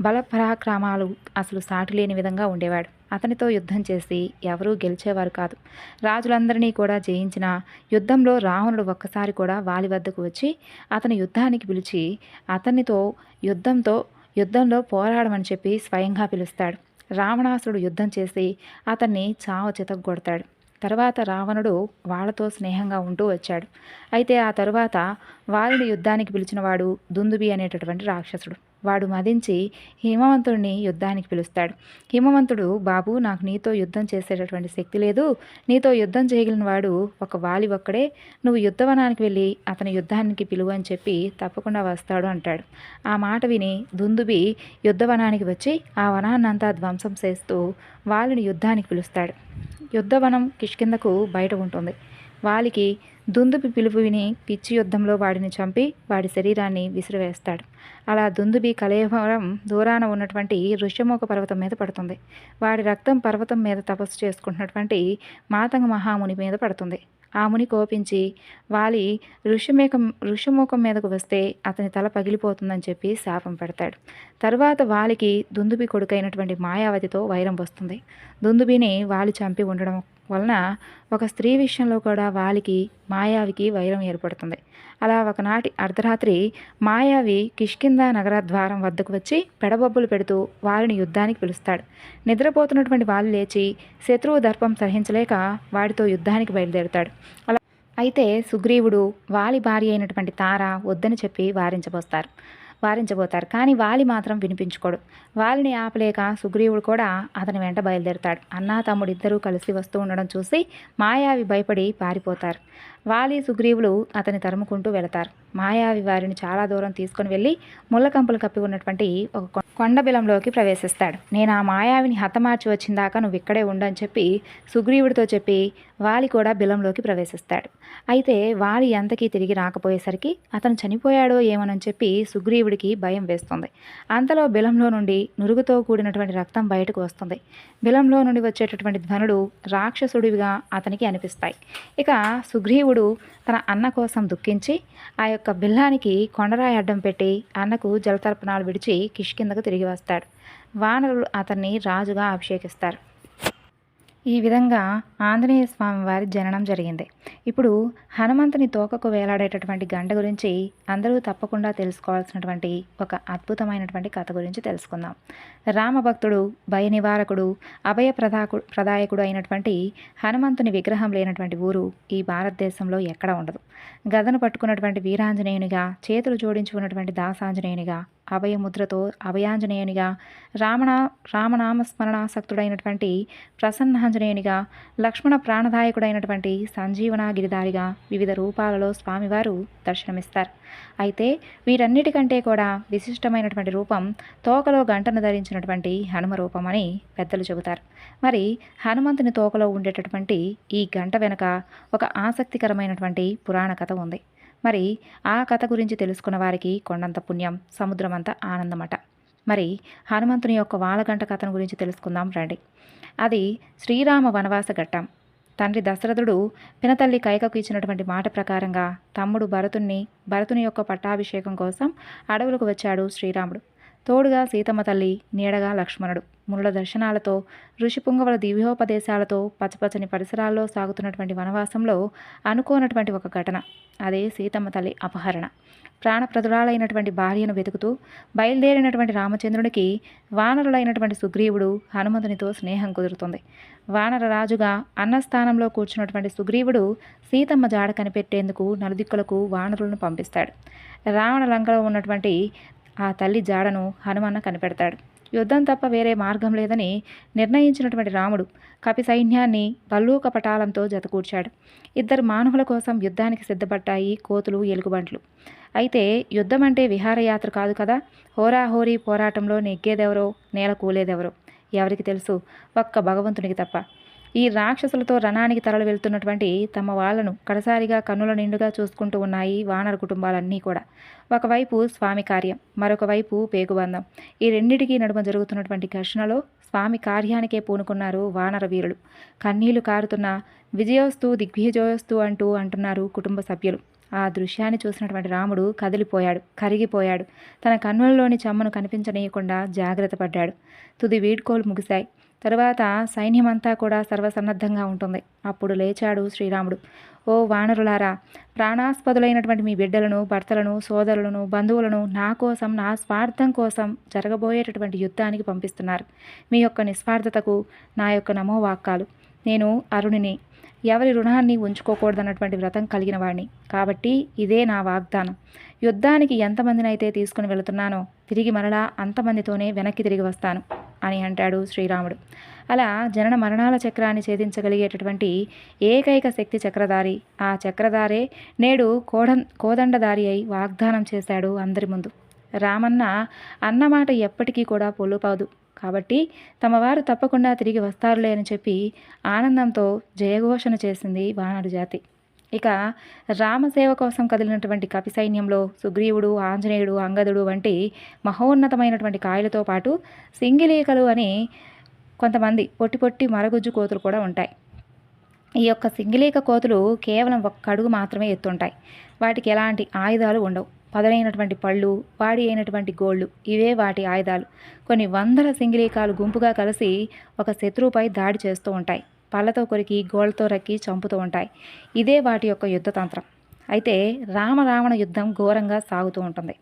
బలపరాక్రమాలు అసలు సాటి లేని విధంగా ఉండేవాడు. అతనితో యుద్ధం చేసి ఎవరూ గెలిచేవారు కాదు. రాజులందరినీ కూడా జయించిన యుద్ధంలో రావణుడు ఒక్కసారి కూడా వాలి వద్దకు వచ్చి అతని యుద్ధానికి పిలిచి అతనితో యుద్ధంలో పోరాడమని చెప్పి స్వయంగా పిలుస్తాడు. రావణాసురుడు యుద్ధం చేసి అతన్ని చావ చితగ్గొడతాడు. తర్వాత రావణుడు వాళ్ళతో స్నేహంగా ఉంటూ వచ్చాడు. అయితే ఆ తరువాత వారిని యుద్ధానికి పిలిచినవాడు దుందుబి అనేటటువంటి రాక్షసుడు. వాడు మదించి హిమవంతుడిని యుద్ధానికి పిలుస్తాడు. హిమవంతుడు, బాబు, నాకు నీతో యుద్ధం చేసేటటువంటి శక్తి లేదు. నీతో యుద్ధం చేయగలిగిన వాడు ఒక వాలి ఒక్కడే. నువ్వు యుద్ధవనానికి వెళ్ళి అతని యుద్ధానికి పిలువు అని చెప్పి తప్పకుండా వస్తాడు అంటాడు. ఆ మాట విని దుందుబి యుద్ధవనానికి వచ్చి ఆ వనాన్నంతా ధ్వంసం చేస్తూ వాలిని యుద్ధానికి పిలుస్తాడు. యుద్ధవనం కిష్కిందకు బయట ఉంటుంది. వాలికి దుందుబి పిలుపు విని పిచ్చి యుద్ధంలో వాడిని చంపి వాడి శరీరాన్ని విసిరివేస్తాడు. అలా దుందుబి కలేవరం దూరాన ఉన్నటువంటి ఋష్యమూక పర్వతం మీద పడుతుంది. వాడి రక్తం పర్వతం మీద తపస్సు చేసుకుంటున్నటువంటి మాతంగ మహాముని మీద పడుతుంది. ఆ ముని కోపించి వాలి ఋష్యమూకం మీదకు వస్తే అతని తల పగిలిపోతుందని చెప్పి శాపం పెడతాడు. తరువాత వాలికి దుందుబి కొడుకైనటువంటి మాయావతితో వైరం వస్తుంది. దుందుబిని వాలి చంపి ఉండడం వలన ఒక స్త్రీ విషయంలో కూడా వాలికి మాయావికి వైరం ఏర్పడుతుంది. అలా ఒకనాటి అర్ధరాత్రి మాయావి కిష్కింద నగర ద్వారం వద్దకు వచ్చి పెడబొబ్బులు పెడుతూ వారిని యుద్ధానికి పిలుస్తాడు. నిద్రపోతున్నటువంటి వాళ్ళు లేచి శత్రువు దర్పం సహించలేక వాడితో యుద్ధానికి బయలుదేరుతాడు. అలా అయితే సుగ్రీవుడు వాలి భార్య అయినటువంటి తార వద్దని చెప్పి వారించబోతారు. కానీ వాలి మాత్రం వినిపించుకోడు. వాలిని ఆపలేక సుగ్రీవుడు కూడా అతని వెంట బయలుదేరుతాడు. అన్నా తమ్ముడు ఇద్దరూ కలిసి వస్తూ ఉండడం చూసి మాయావి భయపడి పారిపోతారు. వాలి సుగ్రీవులు అతని తరుముకుంటూ వెళతారు. మాయావి వారిని చాలా దూరం తీసుకొని వెళ్ళి ముళ్ళకంపలు కప్పి ఉన్నటువంటి ఒక కొండ బిలంలోకి ప్రవేశిస్తాడు. నేను ఆ మాయావిని హతమార్చి వచ్చిందాకా నువ్వు ఇక్కడే ఉండని చెప్పి సుగ్రీవుడితో చెప్పి వాలి కూడా బిలంలోకి ప్రవేశిస్తాడు. అయితే వాలి ఎంతకీ తిరిగి రాకపోయేసరికి అతను చనిపోయాడో ఏమోనని చెప్పి సుగ్రీవుడికి భయం వేస్తుంది. అంతలో బిలంలో నుండి నురుగుతో కూడినటువంటి రక్తం బయటకు వస్తుంది. బిలంలో నుండి వచ్చేటటువంటి ధ్వనులు రాక్షసుడివిగా అతనికి అనిపిస్తాయి. ఇక సుగ్రీవుడు తన అన్న కోసం దుఃఖించి ఆ యొక్క బిల్లానికి కొండరాయి అడ్డం పెట్టి అన్నకు జలతర్పణాలు విడిచి కిష్కిందకు తిరిగి వస్తాడు. వానరులు అతన్ని రాజుగా అభిషేకిస్తారు. ఈ విధంగా ఆంజనేయ స్వామి వారి జననం జరిగింది. ఇప్పుడు హనుమంతుని తోకకు వేలాడేటటువంటి గంట గురించి అందరూ తప్పకుండా తెలుసుకోవాల్సినటువంటి ఒక అద్భుతమైనటువంటి కథ గురించి తెలుసుకుందాం. రామభక్తుడు, భయ నివారకుడు, ప్రదాయకుడు అయినటువంటి హనుమంతుని విగ్రహం లేనటువంటి ఊరు ఈ భారతదేశంలో ఎక్కడ ఉండదు. గదను పట్టుకున్నటువంటి వీరాంజనేయునిగా, చేతులు జోడించి ఉన్నటువంటి దాసాంజనేయునిగా, అభయముద్రతో అభయాంజనేయునిగా, రామనామస్మరణాసక్తుడైనటువంటి ప్రసన్నాంజనేయునిగా, లక్ష్మణ ప్రాణదాయకుడైనటువంటి సంజీవన గిరిధారిగా వివిధ రూపాలలో స్వామివారు దర్శనమిస్తారు. అయితే వీటన్నిటికంటే కూడా విశిష్టమైనటువంటి రూపం తోకలో గంటను ధరించినటువంటి హనుమ రూపం అని పెద్దలు చెబుతారు. మరి హనుమంతుని తోకలో ఉండేటటువంటి ఈ గంట వెనుక ఒక ఆసక్తికరమైనటువంటి పురాణ కథ ఉంది. మరి ఆ కథ గురించి తెలుసుకున్న వారికి కొండంత పుణ్యం, సముద్రమంత ఆనందమట. మరి హనుమంతుని యొక్క వాలగంట కథను గురించి తెలుసుకుందాం రండి. అది శ్రీరామ వనవాస ఘట్టం. తండ్రి దశరథుడు పినతల్లి కైకకు ఇచ్చినటువంటి మాట ప్రకారంగా తమ్ముడు భరతుని యొక్క పట్టాభిషేకం కోసం అడవులకు వచ్చాడు శ్రీరాముడు. తోడుగా సీతమ్మ తల్లి, నీడగా లక్ష్మణుడు. మునుల దర్శనాలతో, ఋషిపుంగవుల దివ్యోపదేశాలతో పచ్చపచ్చని పరిసరాల్లో సాగుతున్నటువంటి వనవాసంలో అనుకోనటువంటి ఒక ఘటన. అదే సీతమ్మ తల్లి అపహరణ. ప్రాణప్రదురాలైనటువంటి భార్యను వెతుకుతూ బయలుదేరినటువంటి రామచంద్రునికి వానరులైనటువంటి సుగ్రీవుడు హనుమంతునితో స్నేహం కుదురుతుంది. వానర రాజుగా అన్నస్థానంలో కూర్చున్నటువంటి సుగ్రీవుడు సీతమ్మ జాడ కనిపెట్టేందుకు నలుదిక్కులకు వానరులను పంపిస్తాడు. రావణ లంకలో ఉన్నటువంటి ఆ తల్లి జాడను హనుమన్న కనిపెడతాడు. యుద్ధం తప్ప వేరే మార్గం లేదని నిర్ణయించినటువంటి రాముడు కపి సైన్యాన్ని భల్లూక పటాలంతో జతకూర్చాడు. ఇద్దరు మానవుల కోసం యుద్ధానికి సిద్ధపడ్డాయి కోతులు, ఎలుగుబంట్లు. అయితే యుద్ధం అంటే విహారయాత్ర కాదు కదా. హోరాహోరీ పోరాటంలో నెగ్గేదెవరో, నేల కూలేదెవరో ఎవరికి తెలుసు? ఒక్క భగవంతునికి తప్ప. ఈ రాక్షసులతో రణానికి తరలి వెళ్తున్నటువంటి తమ వాళ్లను కడసారిగా కన్నుల నిండుగా చూసుకుంటూ ఉన్నాయి వానర కుటుంబాలన్నీ కూడా. ఒకవైపు స్వామి కార్యం, మరొక వైపు పేగుబంధం. ఈ రెండిటికీ నడుమ జరుగుతున్నటువంటి ఘర్షణలో స్వామి కార్యానికే పూనుకున్నారు వానర వీరులు. కన్నీళ్లు కారుతున్న విజయోస్తు దిగ్విజయోస్తు అంటున్నారు కుటుంబ సభ్యులు. ఆ దృశ్యాన్ని చూసినటువంటి రాముడు కదిలిపోయాడు, కరిగిపోయాడు. తన కన్నులలోని చెమ్మను కనిపించనీయకుండా జాగ్రత్త పడ్డాడు. తుది వీడ్కోలు ముగిశాయి. తరువాత సైన్యమంతా కూడా సర్వసన్నద్ధంగా ఉంటుంది. అప్పుడు లేచాడు శ్రీరాముడు. ఓ వానరులారా, ప్రాణాస్పదులైనటువంటి మీ బిడ్డలను, భర్తలను, సోదరులను, బంధువులను నా కోసం, నా స్వార్థం కోసం జరగబోయేటటువంటి యుద్ధానికి పంపిస్తున్నారు. మీ యొక్క నిస్వార్థతకు నా యొక్క నమోవాక్కాలు. నేను అరుణిని, ఎవరి రుణాన్ని ఉంచుకోకూడదన్నటువంటి వ్రతం కలిగిన వాడిని. కాబట్టి ఇదే నా వాగ్దానం. యుద్ధానికి ఎంతమందినైతే తీసుకుని వెళుతున్నానో తిరిగి మరలా అంతమందితోనే వెనక్కి తిరిగి వస్తాను అని అంటాడు శ్రీరాముడు. అలా జనన మరణాల చక్రాన్ని ఛేదించగలిగేటటువంటి ఏకైక శక్తి చక్రధారి. ఆ చక్రధారే నేడు కోదండధారి అయి వాగ్దానం చేశాడు అందరి ముందు. రామన్న అన్నమాట ఎప్పటికీ కూడా పొల్లుపోదు. కాబట్టి తమవారు తప్పకుండా తిరిగి వస్తారులే అని చెప్పి ఆనందంతో జయఘోషణ చేసింది వానరు జాతి. ఇక రామసేవ కోసం కదిలినటువంటి కపి సైన్యంలో సుగ్రీవుడు, ఆంజనేయుడు, అంగదుడు వంటి మహోన్నతమైనటువంటి కాయలతో పాటు సింగిలీకలు అని కొంతమంది పొట్టి పొట్టి మరగుజ్జు కోతులు కూడా ఉంటాయి. ఈ యొక్క సింగిలీక కోతులు కేవలం ఒక్క అడుగు మాత్రమే ఎత్తుంటాయి. వాటికి ఎలాంటి ఆయుధాలు ఉండవు. పదునైనటువంటి పళ్ళు, వాడి అయినటువంటి గోళ్ళు ఇవే వాటి ఆయుధాలు. కొన్ని వందల సింగిలీకాలు గుంపుగా కలిసి ఒక శత్రువుపై దాడి చేస్తూ ఉంటాయి. పళ్ళతో కొరికి, గోళ్లతో రక్కి చంపుతూ ఉంటాయి. ఇదే వాటి యొక్క యుద్ధతంత్రం. అయితే రావణ యుద్ధం ఘోరంగా సాగుతూ ఉంటుంది.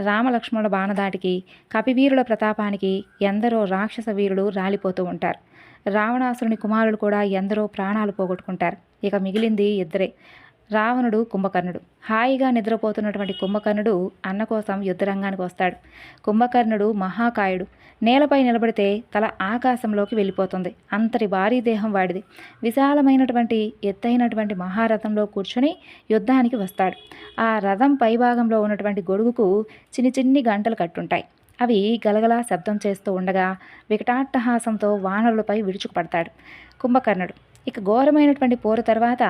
రామలక్ష్మణుల బాణదాటికి, కపివీరుల ప్రతాపానికి ఎందరో రాక్షస వీరులు రాలిపోతూ ఉంటారు. రావణాసురుని కుమారులు కూడా ఎందరో ప్రాణాలు పోగొట్టుకుంటారు. ఇక మిగిలింది ఇద్దరే, రావణుడు, కుంభకర్ణుడు. హాయిగా నిద్రపోతున్నటువంటి కుంభకర్ణుడు అన్న కోసం యుద్ధరంగానికి వస్తాడు. కుంభకర్ణుడు మహాకాయుడు. నేలపై నిలబడితే తల ఆకాశంలోకి వెళ్ళిపోతుంది. అంతటి భారీ దేహం వాడిది. విశాలమైనటువంటి ఎత్తైనటువంటి మహారథంలో కూర్చొని యుద్ధానికి వస్తాడు. ఆ రథం పైభాగంలో ఉన్నటువంటి గొడుగుకు చిన్ని గంటలు కట్టుంటాయి. అవి గలగలా శబ్దం చేస్తూ ఉండగా వికటాట్టహాసంతో వానరులపై విరుచుకుపడతాడు కుంభకర్ణుడు. ఇక ఘోరమైనటువంటి పోరు తర్వాత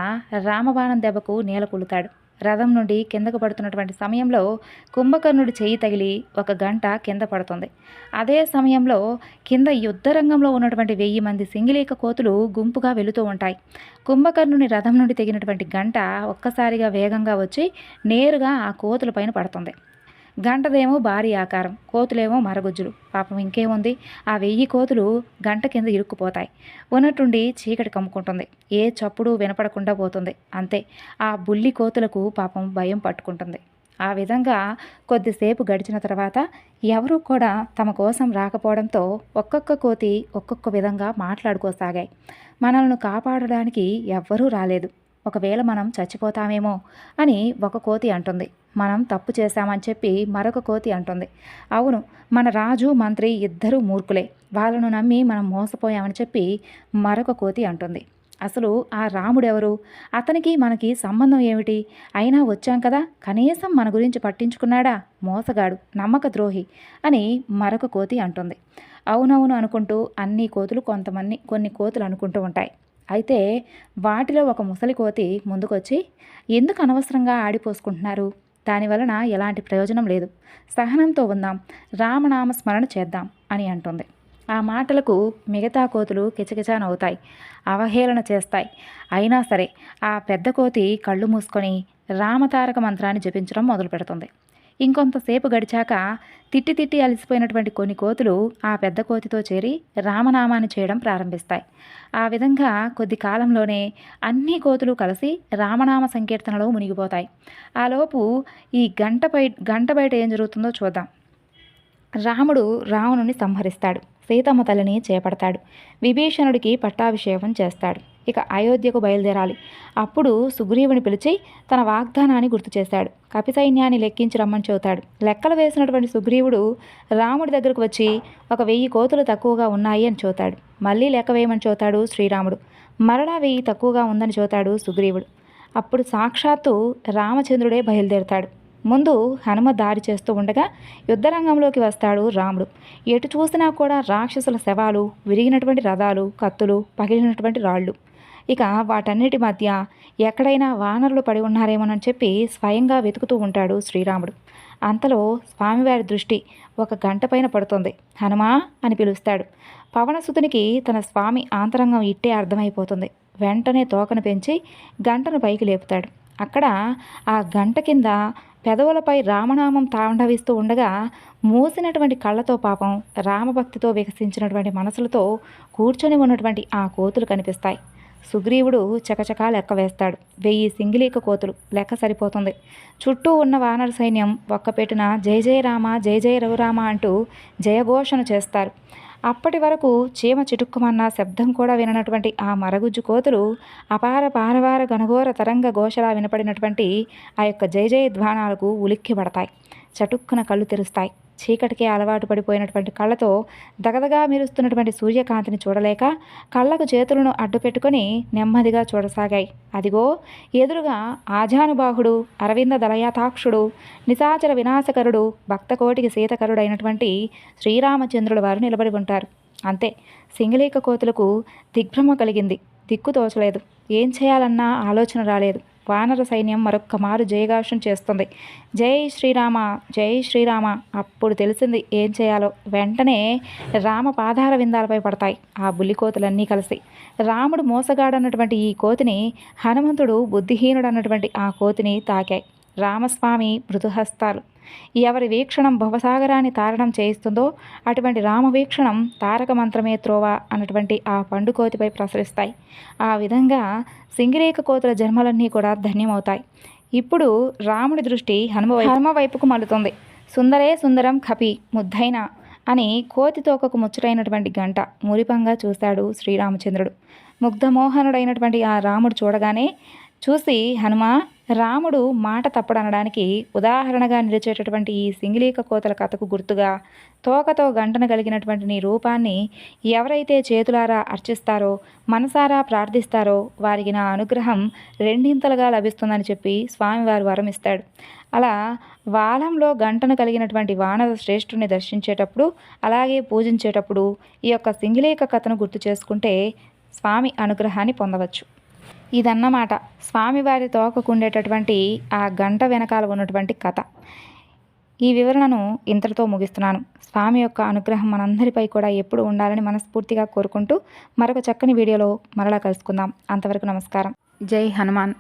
రామబాణం దెబ్బకు నేల కూలుతాడు. రథం నుండి కిందకు పడుతున్నటువంటి సమయంలో కుంభకర్ణుడి చెయ్యి తగిలి ఒక గంట కింద పడుతుంది. అదే సమయంలో కింద యుద్ధరంగంలో ఉన్నటువంటి 1000 మంది సింగిలీక కోతులు గుంపుగా వెళుతూ ఉంటాయి. కుంభకర్ణుని రథం నుండి తెగినటువంటి గంట ఒక్కసారిగా వేగంగా వచ్చి నేరుగా ఆ కోతుల పైన పడుతుంది. గంటదేమో భారీ ఆకారం, కోతులేమో మరగుజ్జులు. పాపం ఇంకేముంది, ఆ 1000 కోతులు గంట కింద ఇరుక్కుపోతాయి. ఉన్నట్టుండి చీకటి కమ్ముకుంటుంది. ఏ చప్పుడు వినపడకుండా పోతుంది. అంతే, ఆ బుల్లి కోతులకు పాపం భయం పట్టుకుంటుంది. ఆ విధంగా కొద్దిసేపు గడిచిన తర్వాత ఎవరూ కూడా తమ కోసం రాకపోవడంతో ఒక్కొక్క కోతి ఒక్కొక్క విధంగా మాట్లాడుకోసాగాయి. మనల్ని కాపాడడానికి ఎవ్వరూ రాలేదు, ఒకవేళ మనం చచ్చిపోతామేమో అని ఒక కోతి అంటుంది. మనం తప్పు చేశామని చెప్పి మరొక కోతి అంటుంది. అవును, మన రాజు, మంత్రి ఇద్దరూ మూర్ఖులే, వాళ్ళను నమ్మి మనం మోసపోయామని చెప్పి మరొక కోతి అంటుంది. అసలు ఆ రాముడెవరు, అతనికి మనకి సంబంధం ఏమిటి, అయినా వచ్చాం కదా, కనీసం మన గురించి పట్టించుకున్నాడా, మోసగాడు, నమ్మక ద్రోహి అని మరొక కోతి అంటుంది. అవునవును అనుకుంటూ అన్ని కోతులు కొన్ని కోతులు అనుకుంటూ ఉంటాయి. అయితే వాటిలో ఒక ముసలి కోతి ముందుకొచ్చి, ఎందుకు అనవసరంగా ఆడిపోసుకుంటున్నారు, దానివలన ఎలాంటి ప్రయోజనం లేదు, సహనంతో ఉందాం, రామనామ స్మరణ చేద్దాం అని అంటుంది. ఆ మాటలకు మిగతా కోతులు కిచకిచా నవ్వుతాయి, అవహేళన చేస్తాయి. అయినా సరే ఆ పెద్ద కోతి కళ్ళు మూసుకొని రామతారక మంత్రాన్ని జపించడం మొదలు పెడుతుంది. ఇంకొంతసేపు గడిచాక తిట్టి అలసిపోయినటువంటి కొన్ని కోతులు ఆ పెద్ద కోతితో చేరి రామనామాన్ని చేయడం ప్రారంభిస్తాయి. ఆ విధంగా కొద్ది కాలంలోనే అన్ని కోతులు కలిసి రామనామ సంకీర్తనలో మునిగిపోతాయి. ఆలోపు ఈ గంట బయట ఏం జరుగుతుందో చూద్దాం. రాముడు రావణుని సంహరిస్తాడు. సీతమ్మ తల్లిని చేపడతాడు. విభీషణుడికి పట్టాభిషేకం చేస్తాడు. ఇక అయోధ్యకు బయలుదేరాలి. అప్పుడు సుగ్రీవుని పిలిచి తన వాగ్దానాన్ని గుర్తు చేశాడు. కపి సైన్యాన్ని లెక్కించి రమ్మని చెబుతాడు. లెక్కలు వేసినటువంటి సుగ్రీవుడు రాముడి దగ్గరకు వచ్చి 1000 కోతులు తక్కువగా ఉన్నాయి అని చెబుతాడు. మళ్ళీ లెక్క వేయమని చెబుతాడు శ్రీరాముడు. మరలా 1000 తక్కువగా ఉందని చెబుతాడు సుగ్రీవుడు. అప్పుడు సాక్షాత్తు రామచంద్రుడే బయలుదేరుతాడు. ముందు హనుమ దాడి చేస్తూ ఉండగా యుద్ధరంగంలోకి వస్తాడు రాముడు. ఎటు చూసినా కూడా రాక్షసుల శవాలు, విరిగినటువంటి రథాలు, కత్తులు, పగిలినటువంటి రాళ్ళు. ఇక వాటన్నిటి మధ్య ఎక్కడైనా వానరులు పడి ఉన్నారేమోనని చెప్పి స్వయంగా వెతుకుతూ ఉంటాడు శ్రీరాముడు. అంతలో స్వామివారి దృష్టి ఒక గంట పైన పడుతుంది. హనుమా అని పిలుస్తాడు. పవనసుతునికి తన స్వామి ఆంతరంగం ఇట్టే అర్థమైపోతుంది. వెంటనే తోకను పెంచి గంటను పైకి లేపుతాడు. అక్కడ ఆ గంట కింద పెదవులపై రామనామం తాండవిస్తూ ఉండగా మూసినటువంటి కళ్ళతో పాపం రామభక్తితో వికసించినటువంటి మనసులతో కూర్చొని ఉన్నటువంటి ఆ కోతులు కనిపిస్తాయి. సుగ్రీవుడు చకచకా లెక్క వేస్తాడు. 1000 సింగిలీక కోతులు లెక్క సరిపోతుంది. చుట్టూ ఉన్న వానర సైన్యం ఒక్కపెట్టున జయ జయ రామ జయ జయ రఘురామ అంటూ జయఘోషణ చేస్తారు. అప్పటి వరకు చీమ చిటుక్కుమన్న శబ్దం కూడా విననటువంటి ఆ మరగుజ్జు కోతులు అపార పారవార గణఘోర తరంగ ఘోషలా వినపడినటువంటి ఆ యొక్క జయ జయ ధ్వానాలకు ఉలిక్కిపడతాయి. చటుక్కున కళ్ళు తెరుస్తాయి. చీకటికి అలవాటు పడిపోయినటువంటి కళ్ళతో దగదగా మెరుస్తున్నటువంటి సూర్యకాంతిని చూడలేక కళ్ళకు చేతులను అడ్డుపెట్టుకొని నెమ్మదిగా చూడసాగాయి. అదిగో ఎదురుగా ఆజానుబాహుడు, అరవింద దళయాతాక్షుడు, నిశాచర వినాశకరుడు, భక్తకోటికి సీతకరుడైనటువంటి శ్రీరామచంద్రుడు వారు నిలబడి ఉంటారు. అంతే, సింగలీక కోతులకు దిగ్భ్రమ కలిగింది. దిక్కు తోచలేదు. ఏం చేయాలన్నా ఆలోచన రాలేదు. వానర సైన్యం మరొక్క మారు జయఘోషం చేస్తుంది. జై శ్రీరామ జై శ్రీరామ. అప్పుడు తెలిసింది ఏం చేయాలో. వెంటనే రామ పాదార విందాలపై పడతాయి ఆ బుల్లికోతులన్నీ కలిసి. రాముడు మోసగాడన్నటువంటి ఈ కోతిని, హనుమంతుడు బుద్ధిహీనుడు అన్నటువంటి ఆ కోతిని తాకాయి రామస్వామి మృదుహస్తాలు. ఎవరి వీక్షణం భవసాగరాన్ని తారణం చేయిస్తుందో అటువంటి రామవీక్షణం తారక మంత్రమే త్రోవ అన్నటువంటి ఆ పండుకోతిపై ప్రసరిస్తాయి. ఆ విధంగా సింగిరేక కోతుల జన్మలన్నీ కూడా ధన్యమవుతాయి. ఇప్పుడు రాముడి దృష్టి హనుమ వైపుకు మలుతుంది. సుందరే సుందరం కపి ముద్దైన అని కోతి తోకకు ముచ్చటైనటువంటి గంట మురిపంగా చూశాడు శ్రీరామచంద్రుడు. ముగ్ధమోహనుడైనటువంటి ఆ రాముడు చూసి హనుమ, రాముడు మాట తప్పడనడానికి ఉదాహరణగా నిలిచేటటువంటి ఈ సింగిలీక కోతల కథకు గుర్తుగా తోకతో గంటన కలిగినటువంటి నీ రూపాన్ని ఎవరైతే చేతులారా అర్చిస్తారో, మనసారా ప్రార్థిస్తారో వారికి నా అనుగ్రహం రెండింతలుగా లభిస్తుందని చెప్పి స్వామివారు వరమిస్తాడు. అలా వాలంలో గంటను కలిగినటువంటి వానర శ్రేష్ఠుని దర్శించేటప్పుడు, అలాగే పూజించేటప్పుడు ఈ యొక్క సింగిలీక కథను గుర్తు చేసుకుంటే స్వామి అనుగ్రహాన్ని పొందవచ్చు. ఇదన్నమాట స్వామివారి తోకకుండేటటువంటి ఆ గంట వెనకాల ఉన్నటువంటి కథ. ఈ వివరణను ఇంతటితో ముగిస్తున్నాను. స్వామి యొక్క అనుగ్రహం మనందరిపై కూడా ఎప్పుడు ఉండాలని మనస్ఫూర్తిగా కోరుకుంటూ మరొక చక్కని వీడియోలో మరలా కలుసుకుందాం. అంతవరకు నమస్కారం. జై హనుమాన్.